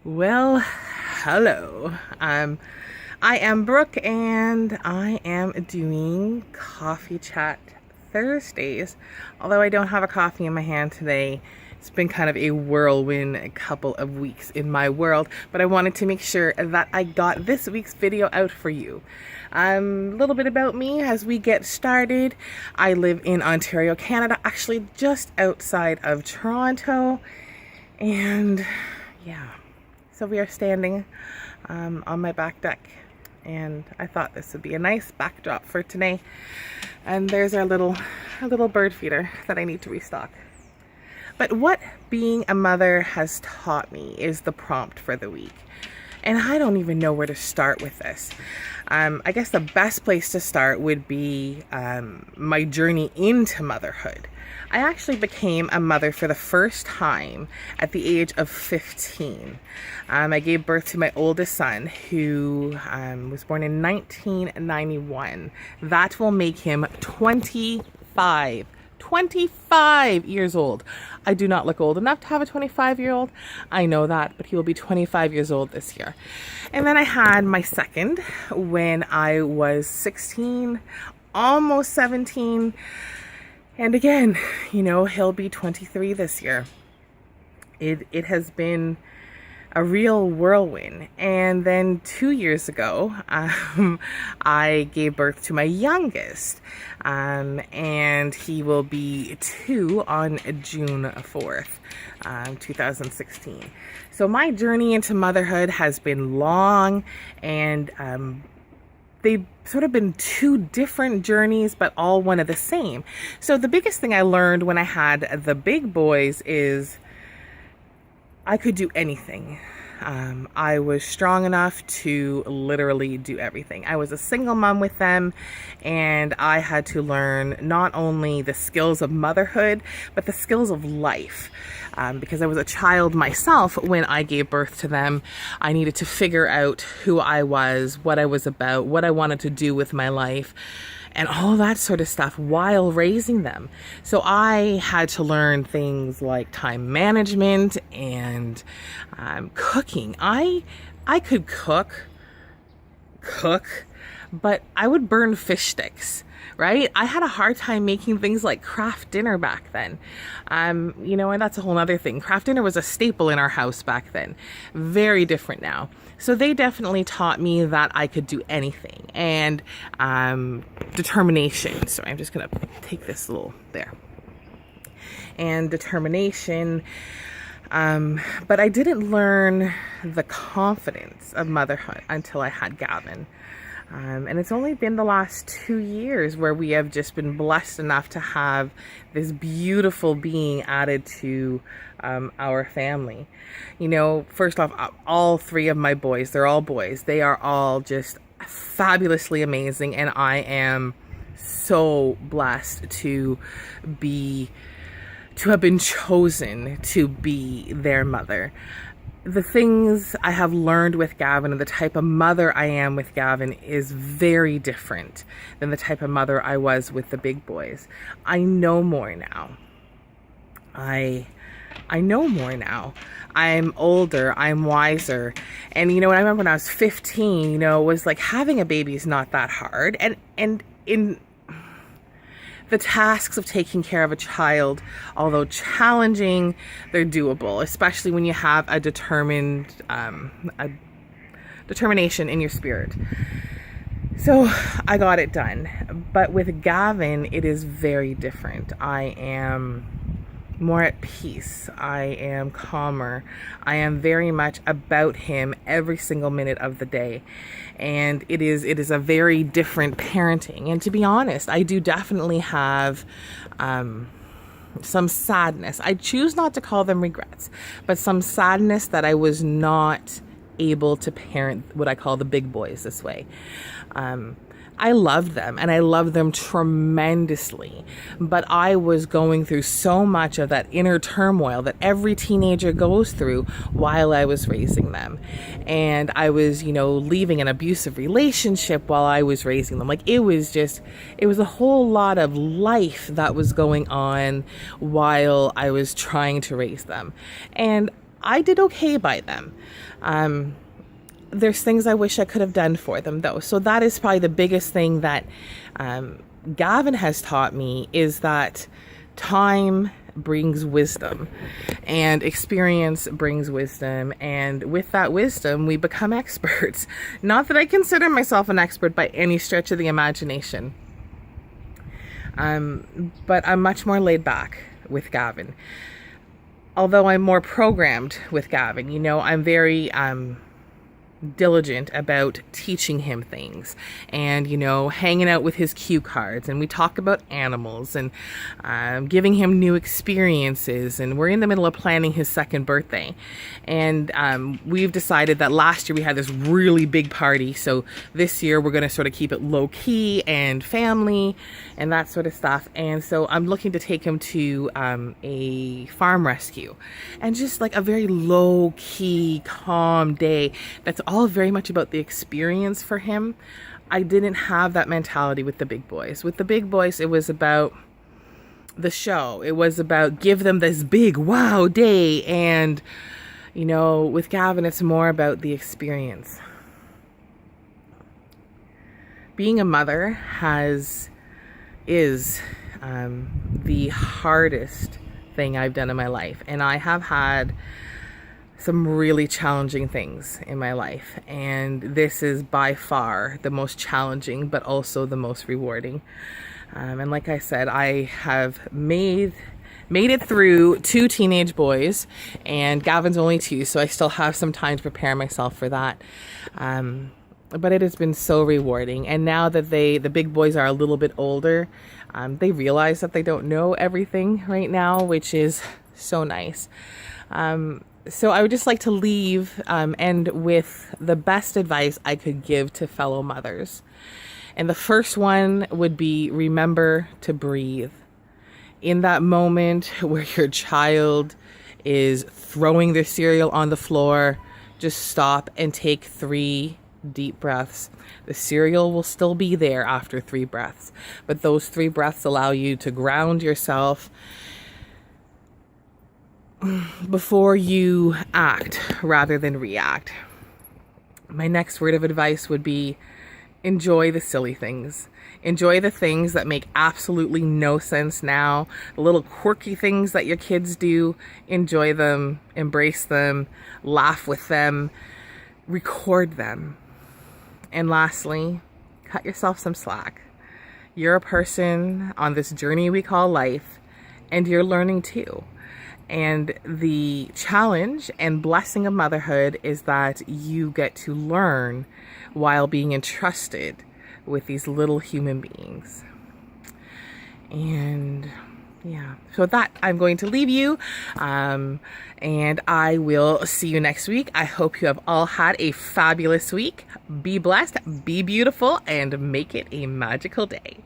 Well, hello. I am Brooke and I am doing Coffee Chat Thursdays. Although I don't have a coffee in my hand today, it's been kind of a whirlwind couple of weeks in my world, but I wanted to make sure that I got this week's video out for you. A little bit about me as we get started. I live in Ontario, Canada, actually just outside of Toronto, and yeah. So we are standing on my back deck, and I thought this would be a nice backdrop for today. And there's our little bird feeder that I need to restock. But what being a mother has taught me is the prompt for the week. And I don't even know where to start with this. I guess the best place to start would be my journey into motherhood. I actually became a mother for the first time at the age of 15. I gave birth to my oldest son, who was born in 1991. That will make him 25 years old. I do not look old enough to have a 25-year-old. I know that, but he will be 25 years old this year. And then I had my second when I was 16, almost 17. And again, he'll be 23 this year. It has been a real whirlwind. And then 2 years ago, I gave birth to my youngest, and he will be 2 on June 4th, 2016. So my journey into motherhood has been long, and they've sort of been two different journeys, but all one of the same. So the biggest thing I learned when I had the big boys is I could do anything. I was strong enough to literally do everything. I was a single mom with them, and I had to learn not only the skills of motherhood, but the skills of life. Because I was a child myself when I gave birth to them, I needed to figure out who I was, what I was about, what I wanted to do with my life, and all that sort of stuff while raising them. So I had to learn things like time management and cooking. I could cook, but I would burn fish sticks, right? I had a hard time making things like Kraft dinner back then. And that's a whole other thing. Kraft dinner was a staple in our house back then. Very different now. So they definitely taught me that I could do anything, and determination. So I'm just going to take this there. And determination. But I didn't learn the confidence of motherhood until I had Gavin. And it's only been the last 2 years where we have just been blessed enough to have this beautiful being added to our family. First off, all 3 of my boys, they're all boys. They are all just fabulously amazing, and I am so blessed to have been chosen to be their mother. The things I have learned with Gavin and the type of mother I am with Gavin is very different than the type of mother I was with the big boys. I know more now. I know more now. I'm older, I'm wiser. And I remember when I was 15, it was like having a baby is not that hard. And in the tasks of taking care of a child, although challenging, they're doable, especially when you have a determination in your spirit. So I got it done. But with Gavin, it is very different. I am more at peace. I am calmer. I am very much about him every single minute of the day. And it is a very different parenting. And to be honest, I do definitely have some sadness. I choose not to call them regrets, but some sadness that I was not able to parent what I call the big boys this way. I loved them, and I loved them tremendously, but I was going through so much of that inner turmoil that every teenager goes through while I was raising them. And I was, leaving an abusive relationship while I was raising them. Like, it was a whole lot of life that was going on while I was trying to raise them. And I did okay by them. There's things I wish I could have done for them though. So that is probably the biggest thing that Gavin has taught me, is that time brings wisdom and experience brings wisdom, and with that wisdom we become experts. Not that I consider myself an expert by any stretch of the imagination, but I'm much more laid back with Gavin, although I'm more programmed with Gavin. You know, I'm very diligent about teaching him things, and you know, hanging out with his cue cards, and we talk about animals, and giving him new experiences, and we're in the middle of planning his second birthday, and we've decided that last year we had this really big party, so this year we're going to sort of keep it low key and family and that sort of stuff. And so I'm looking to take him to a farm rescue, and just like a very low key, calm day that's all very much about the experience for him. I didn't have that mentality with the big boys. With the big boys, it was about the show. It was about give them this big wow day. And, you know, with Gavin, it's more about the experience. Being a mother is the hardest thing I've done in my life. And I have had some really challenging things in my life, and this is by far the most challenging but also the most rewarding. And like I said, I have made it through 2 teenage boys, and Gavin's only 2, so I still have some time to prepare myself for that. But it has been so rewarding, and now that the big boys are a little bit older, they realize that they don't know everything right now, which is so nice. So I would just like to leave and with the best advice I could give to fellow mothers. And the first one would be, remember to breathe. In that moment where your child is throwing their cereal on the floor, just stop and take 3 deep breaths. The cereal will still be there after 3 breaths, but those 3 breaths allow you to ground yourself before you act rather than react. My next word of advice would be, enjoy the silly things. Enjoy the things that make absolutely no sense now. The little quirky things that your kids do. Enjoy them, embrace them, laugh with them, record them. And lastly, cut yourself some slack. You're a person on this journey we call life, and you're learning too. And the challenge and blessing of motherhood is that you get to learn while being entrusted with these little human beings. And yeah, so with that, I'm going to leave you, and I will see you next week. I hope you have all had a fabulous week. Be blessed, be beautiful, and make it a magical day.